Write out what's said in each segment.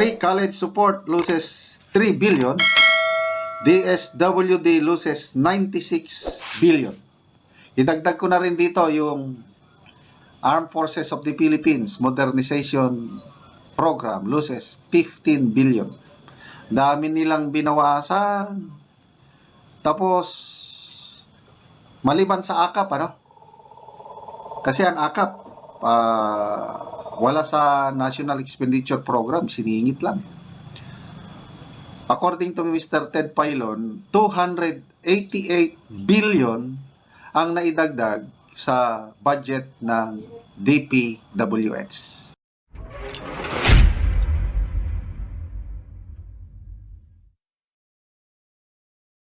Free college support loses 3 billion. DSWD loses 96 billion. Idagdag ko na rin dito yung Armed Forces of the Philippines Modernization Program loses 15 billion. Dami nilang binawasan. Tapos, maliban sa AKAP, ano? Kasi ang AKAP, wala sa National Expenditure Program, siningit lang. According to Mr. Ted Pailon, 288 billion ang naidagdag sa budget ng DPWH.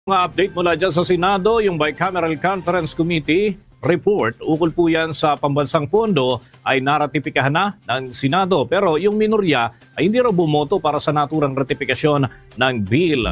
Mga update mula dyan sa Senado, yung Bicameral Conference Committee report, ukol po yan sa pambansang pondo, ay naratipikahan na ng Senado. Pero yung minorya ay hindi raw bumoto para sa naturang ratifikasyon ng bill.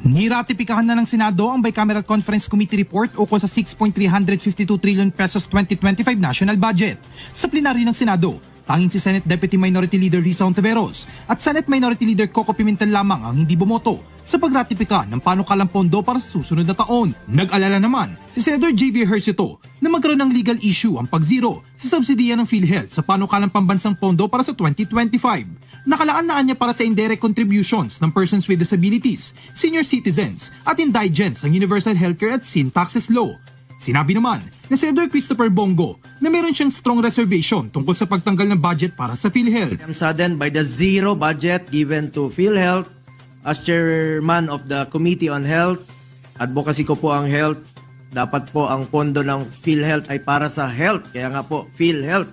Niratipikahan na ng Senado ang Bicameral Conference Committee report ukol sa 6.352 trillion pesos 2025 national budget. Sa plenaryo ng Senado, tanging si Senate Deputy Minority Leader Risa Ontiveros at Senate Minority Leader Coco Pimentel lamang ang hindi bumoto sa pagratipika ng panukalang pondo para sa susunod na taon. Nag-alala naman si Senator J.V. Ejercito na magkaroon ng legal issue ang pag-zero sa subsidiya ng PhilHealth sa panukalang pambansang pondo para sa 2025. Nakalaan na niya para sa indirect contributions ng persons with disabilities, senior citizens at indigents ang Universal Healthcare at Sin Taxes Law. Sinabi naman ni Senator Christopher Bongo na meron siyang strong reservation tungkol sa pagtanggal ng budget para sa PhilHealth. I'm saddened by the zero budget given to PhilHealth. As chairman of the Committee on Health, advocacy ko po ang health. Dapat po ang pondo ng PhilHealth ay para sa health. Kaya nga po, PhilHealth.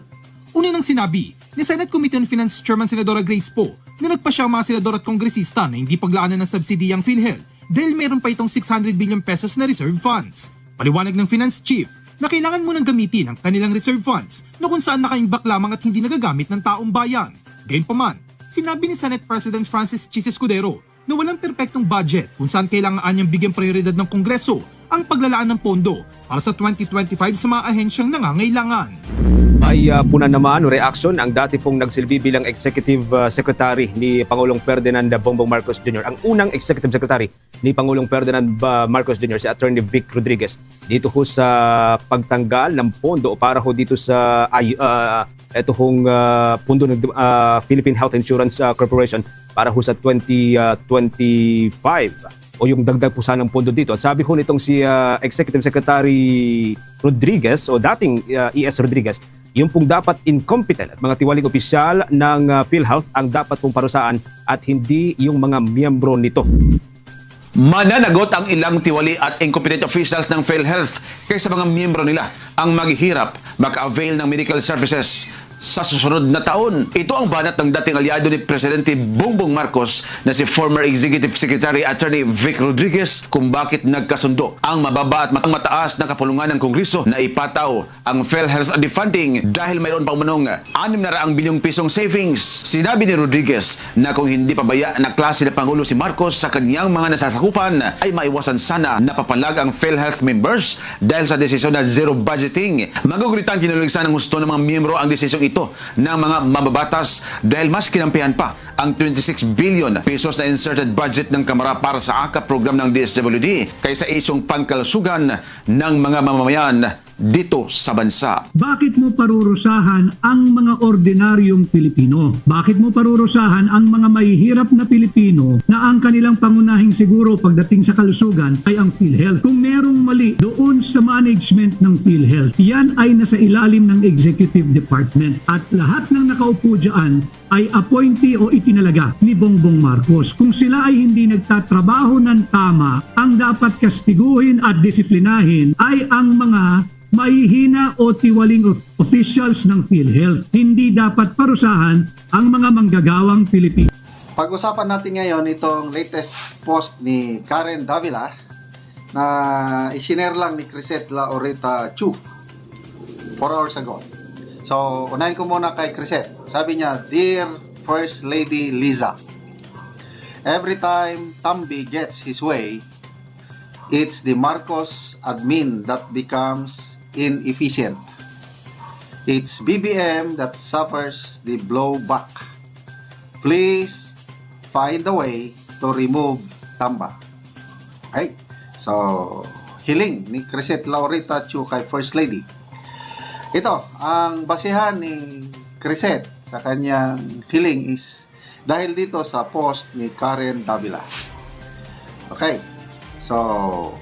Una nang sinabi ni Senate Committee on Finance Chairman Senadora Grace Poe na nagpasya ang mga senador at kongresista na hindi paglaanan ng subsidiya ang PhilHealth dahil meron pa itong 600 billion pesos na reserve funds. Paliwanag ng Finance Chief na kailangan munang gamitin ang kanilang reserve funds na kung saan nakaimbak lamang at hindi nagagamit ng taong bayan. Gayunpaman, sinabi ni Senate President Francis Chis Escudero na walang perpektong budget kung saan kailangan niyang bigyan prioridad ng Kongreso ang paglalaan ng pondo para sa 2025 sa mga ahensyang nangangailangan. May puna naman o reaksyon ang dati pong nagsilbi bilang Executive Secretary ni Pangulong Ferdinand Bongbong Marcos Jr. Ang unang Executive Secretary ni Pangulong Ferdinand Marcos Jr. si Attorney Vic Rodriguez dito ho sa pagtanggal ng pondo para ho dito sa ito hong pondo ng Philippine Health Insurance Corporation para ho sa 2025 o yung dagdag po sanang pondo dito. At sabi ho nitong si Executive Secretary Rodriguez o dating ES Rodriguez, yung pong dapat incompetent at mga tiwaling opisyal ng PhilHealth ang dapat pong parusaan at hindi yung mga miyembro nito. Mananagot ang ilang tiwali at incompetent officials ng PhilHealth kaysa mga miyembro nila ang maghihirap maka-avail ng medical services sa susunod na taon. Ito ang banat ng dating aliado ni Presidente Bongbong Marcos na si former Executive Secretary Attorney Vic Rodriguez kung bakit nagkasundo ang mababa at mataas na kapulungan ng Kongreso na ipataw ang PhilHealth defunding dahil mayroon pang manong 600 bilyong pisong savings. Sinabi ni Rodriguez na kung hindi pabaya na klase na Pangulo si Marcos sa kanyang mga nasasakupan ay maiwasan sana na papalag ang PhilHealth members dahil sa desisyon na zero budgeting. Magugulitan kinuligsan ng gusto ng mga miyembro ang desisyong ito ng mga mababatas dahil mas kinampihan pa ang 26 billion pesos na inserted budget ng Kamara para sa AKAP program ng DSWD kaysa isyong pangkalusugan ng mga mamamayan dito sa bansa. Bakit mo parurusahan ang mga ordinaryong Pilipino? Bakit mo parurusahan ang mga mahihirap na Pilipino na ang kanilang pangunahing siguro pagdating sa kalusugan ay ang PhilHealth? Kung merong mali doon sa management ng PhilHealth, yan ay nasa ilalim ng Executive Department at lahat ng nakaupo dyan ay appointee o itinalaga ni Bongbong Marcos. Kung sila ay hindi nagtatrabaho ng tama, ang dapat kastiguhin at disiplinahin ay ang mga mahihina o tiwaling officials ng PhilHealth. Hindi dapat parusahan ang mga manggagawang Pilipino. Pag-usapan natin ngayon itong latest post ni Karen Davila na isinare lang ni Crisette Laureta Chu 4 hours ago. So, unahin ko muna kay Crisette. Sabi niya, Dear First Lady Liza, every time Tambi gets his way, it's the Marcos admin that becomes inefficient. It's BBM that suffers the blowback. Please find a way to remove Tamba. Okay? So, hiling ni Crisette Laurita Chu kay First Lady. Ito, ang basihan ni Crisette sa kanyang hiling is dahil dito sa post ni Karen Davila. Okay. So,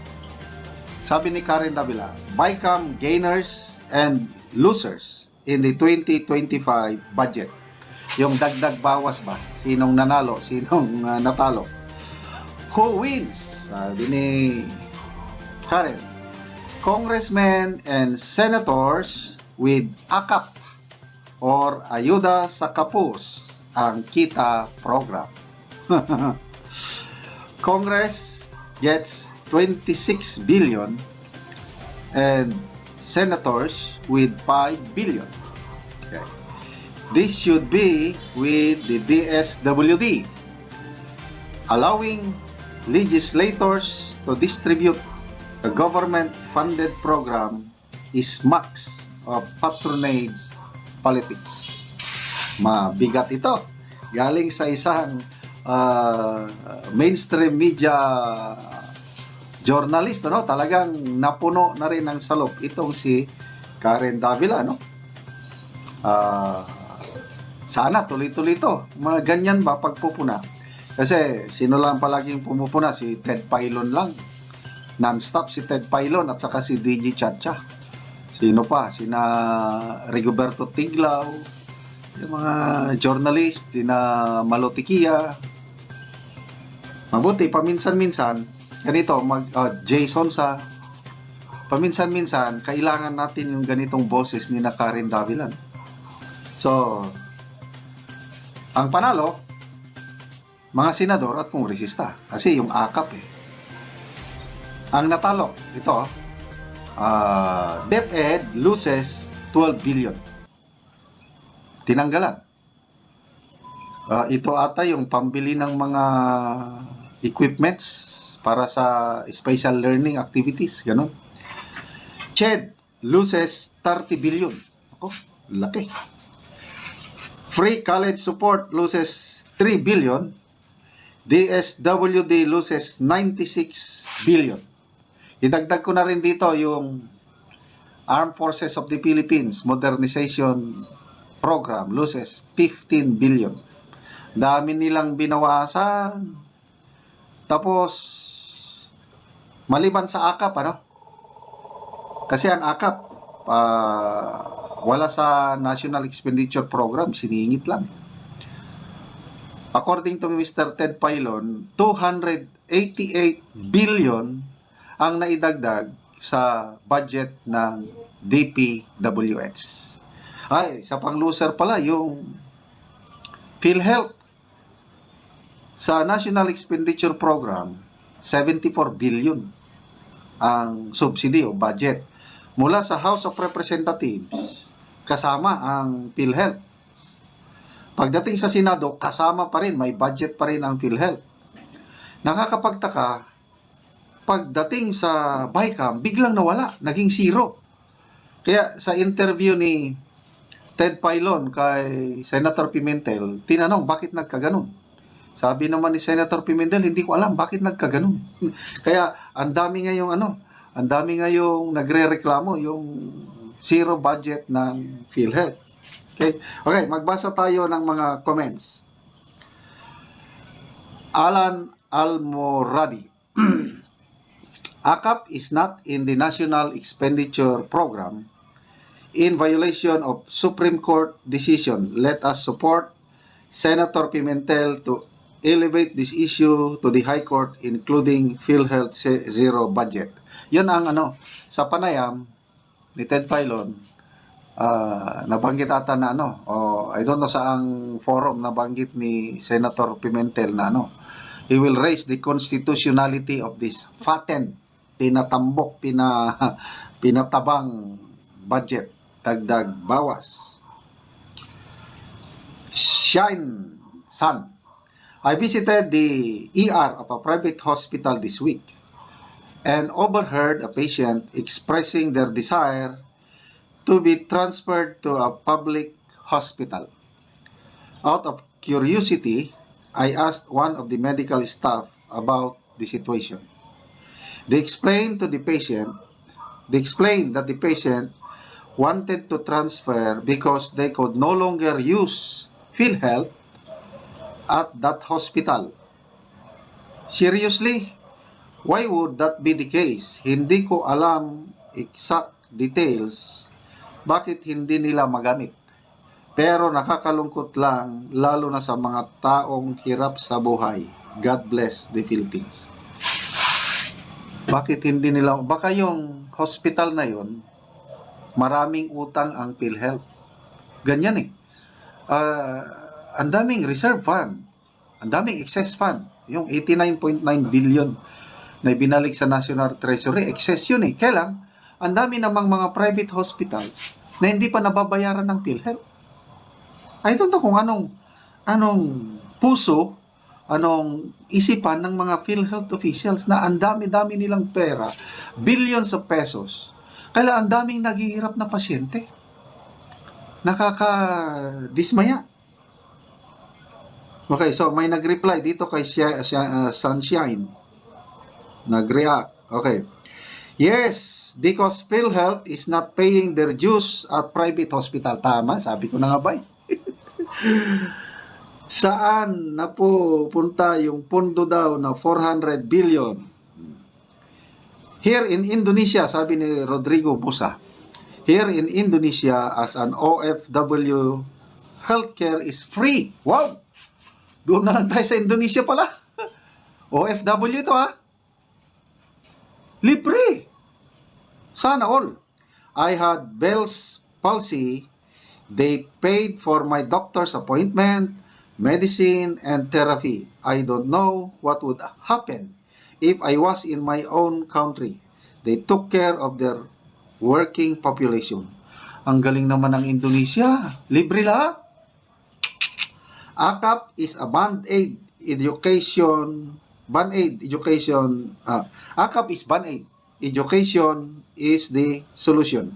sabi ni Karen Davila, BICAM gainers and losers in the 2025 budget. Yung dagdag bawas ba? Sinong nanalo? Sinong natalo? Who wins? Sabi ni Karen. Congressmen and senators with AKAP or Ayuda sa Kapus ang kita program. Congress gets 26 billion and senators with 5 billion. Okay. This should be with the DSWD, allowing legislators to distribute the government-funded program is max of patronage politics. Mabigat ito. Galing sa isang mainstream media journalist, ano? Talagang napuno na rin ng salop itong si Karen Davila, no? Sana tuloy-tuloy ito. Mga ganyan ba pagpupuna? Kasi sino lang palaging pumupuna? Si Ted Pailon lang. Non-stop si Ted Pailon at saka si DJ Chacha. Sino pa? Sina Rigoberto Tiglao, yung mga journalist, sina Malotikia. Mabuti, paminsan-minsan, ganito, Jason sa paminsan-minsan, kailangan natin yung ganitong boses ni na Karen Davila. So, ang panalo, mga senador at kongresista. Kasi yung AKAP Ang natalo, ito, DepEd loses 12 billion. Tinanggalan. Ito ata yung pambili ng mga equipments para sa special learning activities, gano'n. CHED loses 30 billion. Ako, laki. Free college support loses 3 billion. DSWD loses 96 billion. Idagdag ko na rin dito yung Armed Forces of the Philippines Modernization Program loses 15 billion. Dami nilang binawasan. Tapos, maliban sa AKAP, ano? Kasi ang AKAP, wala sa National Expenditure Program, siningit lang. According to Mr. Ted Pailon, 288 billion ang naidagdag sa budget ng DPWH. Ay, sa pang-loser pala, yung PhilHealth. Sa National Expenditure Program, 74 billion ang subsidy o budget. Mula sa House of Representatives, kasama ang PhilHealth. Pagdating sa Senado, kasama pa rin, may budget pa rin ang PhilHealth. Nakakapagtaka, pagdating sa BICAM, biglang nawala, naging zero. Kaya sa interview ni Ted Pailon kay Senator Pimentel, tinanong bakit nagkaganon. Sabi naman ni Senator Pimentel, hindi ko alam bakit nagkaganon. Kaya ang dami ngayong nagrereklamo yung zero budget ng PhilHealth. Okay, magbasa tayo ng mga comments. Alan Almoradi. AKAP is not in the National Expenditure Program in violation of Supreme Court decision. Let us support Senator Pimentel to elevate this issue to the High Court, including PhilHealth zero budget. Yun ang sa panayam ni Ted Pailon, nabanggit ata na I don't know saang forum nabanggit ni Senator Pimentel na he will raise the constitutionality of this fattened, pinatambok, pinatabang budget, dagdag bawas. Shine Sun. I visited the ER of a private hospital this week and overheard a patient expressing their desire to be transferred to a public hospital. Out of curiosity, I asked one of the medical staff about the situation. They explained that the patient wanted to transfer because they could no longer use PhilHealth at that hospital. Seriously? Why would that be the case? Hindi ko alam exact details bakit hindi nila magamit. Pero nakakalungkot lang, lalo na sa mga taong hirap sa buhay. God bless the Philippines. Bakit hindi nila, baka yung hospital na yon, maraming utang ang PhilHealth. Ganyan eh. Ang daming reserve fund, ang daming excess fund. Yung 89.9 billion na binalik sa National Treasury, excess yun eh. Kaya lang, ang dami namang mga private hospitals na hindi pa nababayaran ng PhilHealth. I don't know kung anong puso, anong isipan ng mga PhilHealth officials na ang dami-dami nilang pera, billions of pesos. Kaya ang daming naghihirap na pasyente. Nakakadismaya. Okay, so may nag-reply dito kay Sunshine. Nag-react. Okay. Yes, because PhilHealth is not paying their dues at private hospital. Tama, sabi ko na nga ba eh. Saan na po punta yung pondo daw na 400 billion? Here in Indonesia, sabi ni Rodrigo Busa, here in Indonesia as an OFW, healthcare is free. Wow! Doon na lang tayo sa Indonesia pala. OFW ito ha. Libre. Sana all. I had Bell's palsy. They paid for my doctor's appointment, medicine, and therapy. I don't know what would happen if I was in my own country. They took care of their working population. Ang galing naman ng Indonesia. Libre lahat. AKAP is a band-aid education. Band-aid education. AKAP is band-aid. Education is the solution.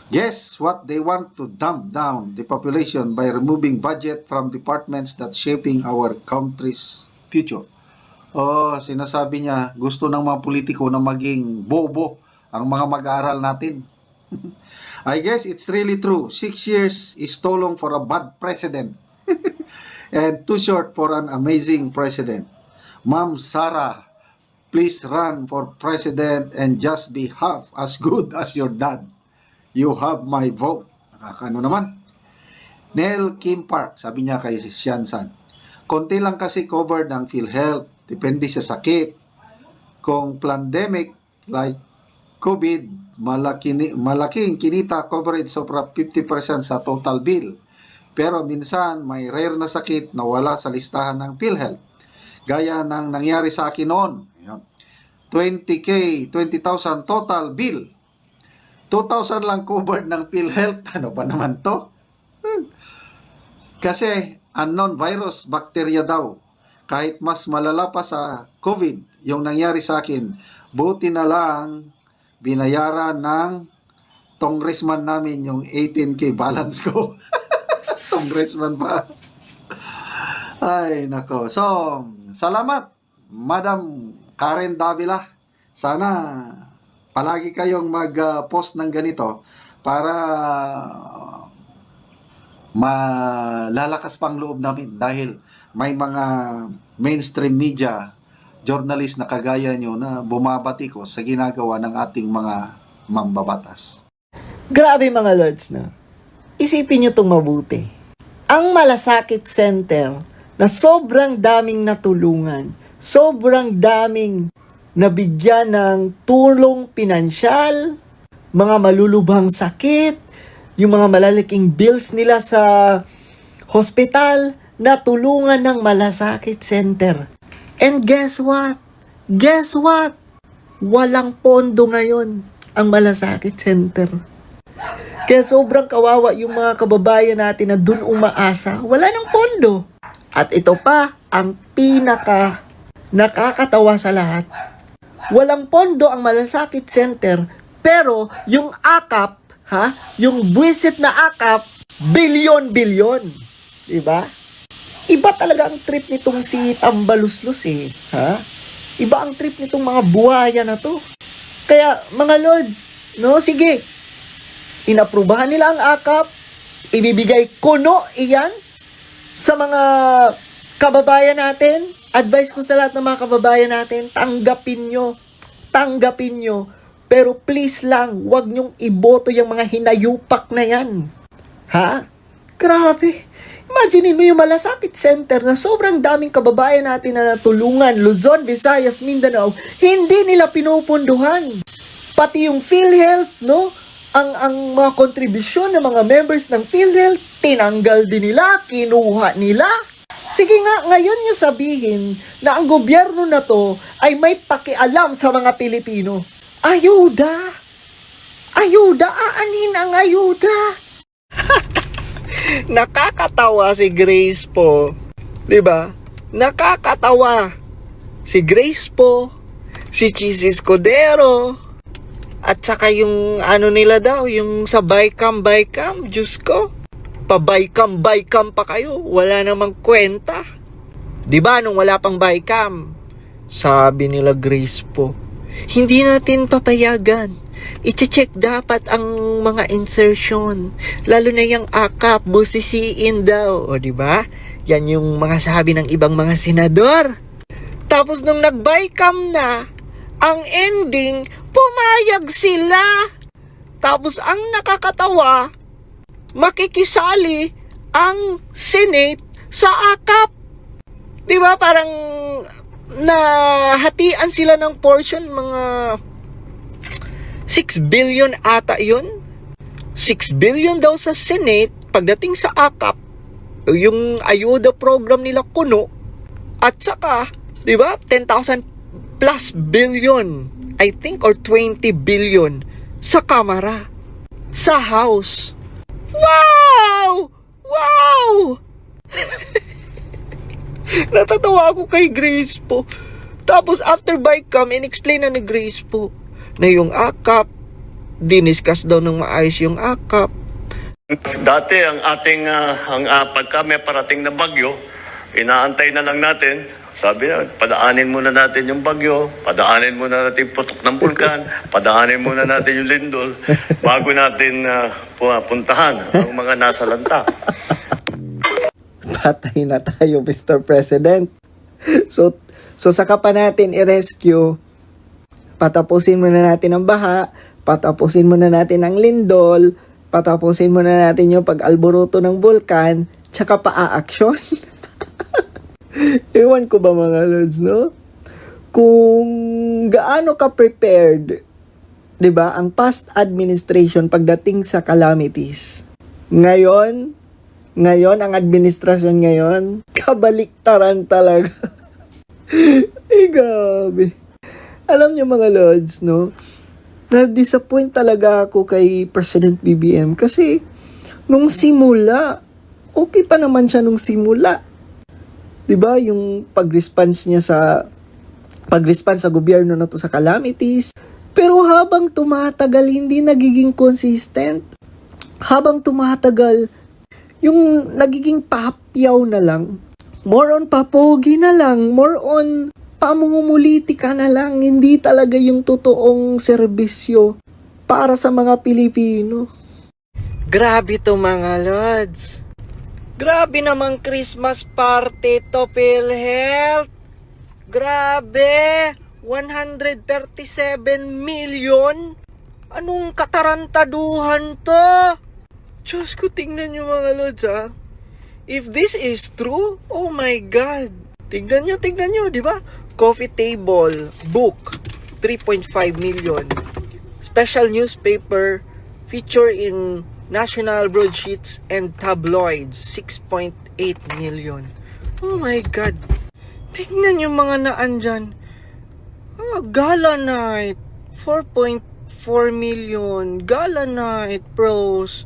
Guess what they want to dump down the population by removing budget from departments that shaping our country's future. Oh, sinasabi niya, gusto ng mga politiko na maging bobo ang mga mag-aaral natin. I guess it's really true. 6 years is too long for a bad president. And too short for an amazing president. Ma'am Sarah, please run for president and just be half as good as your dad. You have my vote. Nakakano naman. Nel Kim Park, sabi niya kay Sian San, konti lang kasi covered ng PhilHealth. Depende sa sakit. Kung pandemic like COVID, malaking kinita coverage sobra 50% sa total bill. Pero minsan may rare na sakit na wala sa listahan ng PhilHealth. Gaya ng nangyari sa akin noon. 20,000 total bill. 2,000 lang covered ng PhilHealth. Ano ba naman to? Kasi unknown virus, bacteria daw. Kahit mas malala pa sa COVID, yung nangyari sa akin, buti na lang binayaran ng congressman namin yung 18K balance ko. Congressman pa. Ay, nako. So, salamat, Madam Karen Davila. Sana palagi kayong mag-post ng ganito para malalakas pang loob namin dahil may mga mainstream media journalist na kagaya nyo na bumabati ko sa ginagawa ng ating mga mambabatas. Grabe mga lords na. Isipin nyo itong mabuti. Ang Malasakit Center na sobrang daming natulungan, sobrang daming nabigyan ng tulong pinansyal, mga malulubhang sakit, yung mga malalaking bills nila sa hospital, natulungan ng Malasakit Center. And guess what? Guess what? Walang pondo ngayon ang Malasakit Center. Kaya sobrang kawawa yung mga kababayan natin na dun umaasa, wala ng pondo. At ito pa, ang pinaka nakakatawa sa lahat. Walang pondo ang Malasakit Center, pero yung AKAP, yung buwisit na AKAP, bilyon-bilyon. Diba? Iba talaga ang trip nitong si Tambaluslos eh. Ha? Iba ang trip nitong mga buhaya na to. Kaya, mga lords, no, sige. Inaprubahan nila ang akap. Ibibigay kuno iyan sa mga kababayan natin. Advice ko sa lahat ng mga kababayan natin, tanggapin nyo. Tanggapin nyo. Pero please lang, wag nyong iboto yung mga hinayupak na yan. Ha? Grabe. Imagine mo yung Malasakit Center na sobrang daming kababayan natin na natulungan, Luzon, Visayas, Mindanao, hindi nila pinupunduhan. Pati yung PhilHealth, no? Ang mga kontribusyon ng mga members ng PhilHealth, tinanggal din nila, kinuha nila. Sige nga, ngayon nyo sabihin na ang gobyerno na to ay may pakialam sa mga Pilipino. Ayuda! Ayuda! Aanin ang ayuda! Nakakatawa si Grace po. 'Di ba? Nakakatawa si Grace po, si Cheese Escudero, at saka yung ano nila daw, yung sa Bicam, Diyos ko. Pa-Bicam pa kayo. Wala namang kwenta. 'Di ba nung wala pang Bicam? Sabi nila Grace po, hindi natin papayagan. I-check dapat ang mga insertion. Lalo na yung akap, busisiin daw. O, diba? Yan yung mga sabi ng ibang mga senador. Tapos nung nag-Bicam na, ang ending, pumayag sila. Tapos ang nakakatawa, makikisali ang Senate sa akap. Diba? Parang nahatian sila ng portion, mga 6 billion ata yun. 6 billion daw sa Senate. Pagdating sa AKAP, yung ayuda program nila kuno. At saka, di ba, 10,000 plus billion, I think, or 20 billion sa Kamara, sa House. Wow! Wow! Natatawa ako kay Grace po. Tapos after Bicam, in-explain na ni Grace po na yung akap, diniscuss daw ng maayos yung akap. Dati ang ating pagka may parating na bagyo, inaantay na lang natin. Sabi na, padaanin muna natin yung bagyo, padaanin muna natin yung putok ng bulkan, padaanin muna natin yung lindol bago natin puntahan ang mga nasa lanta. Patay na tayo, Mr. President. So saka pa natin i-rescue. Patapusin muna natin ang baha, patapusin muna natin ang lindol, patapusin muna natin yung pag-alboruto ng bulkan, tsaka pa-a-action. Ewan ko ba mga lods, no? Kung gaano ka prepared, 'di ba, ang past administration pagdating sa calamities. Ngayon ang administrasyon ngayon, kabaliktaran talaga. Grabe. Alam niyo mga lods, no? Na-disappoint talaga ako kay President BBM kasi nung simula, okay pa naman siya nung simula. 'Di ba? Yung pag-response niya sa gobyerno na to sa calamities. Pero habang tumatagal, hindi nagiging consistent. Habang tumatagal, yung nagiging papyaw na lang. More on papogi na lang. More on pamumulitika na lang. Hindi talaga yung totoong serbisyo para sa mga Pilipino. Grabe to mga lods. Grabe namang Christmas party to, PhilHealth. Grabe. 137 million. Anong katarantaduhan to? Diyos ko, tingnan nyo mga lods ha. If this is true, oh my God. Tingnan nyo, di ba? Coffee table, book, 3.5 million. Special newspaper, feature in national broadsheets and tabloids, 6.8 million. Oh my God. Tingnan nyo mga naan dyan. Gala night, 4.4 million. Gala night, pros,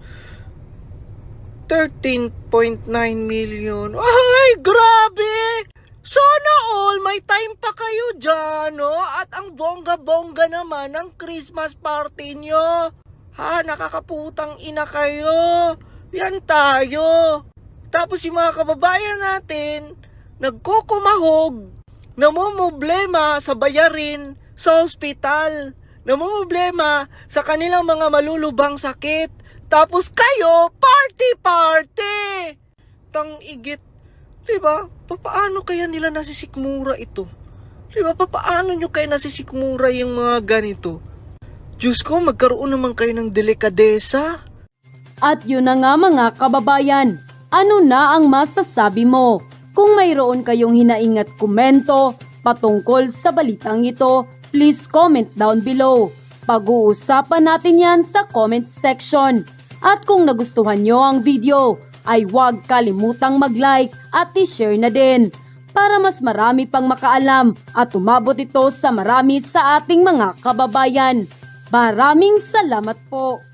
13.9 million. Ay, grabe! Sana all, may time pa kayo dyan, no? At ang bongga-bongga naman ng Christmas party nyo. Ha, nakakaputang ina kayo. Yan tayo. Tapos yung mga kababayan natin, nagkukumahog, namumblema sa bayarin sa ospital, namumblema sa kanilang mga malulubhang sakit. Tapos kayo, party-party! Tang-igit. Diba? Paano kaya nila nasisikmura ito? Diba? Paano nyo kaya nasisikmura yung mga ganito? Diyos ko, magkaroon naman kayo ng delikadesa. At yun na nga mga kababayan, ano na ang masasabi mo? Kung mayroon kayong hinaingat komento patungkol sa balitang ito, please comment down below. Pag-uusapan natin yan sa comment section. At kung nagustuhan nyo ang video, ay huwag kalimutang mag-like at i-share na din para mas marami pang makaalam at umabot ito sa marami sa ating mga kababayan. Maraming salamat po!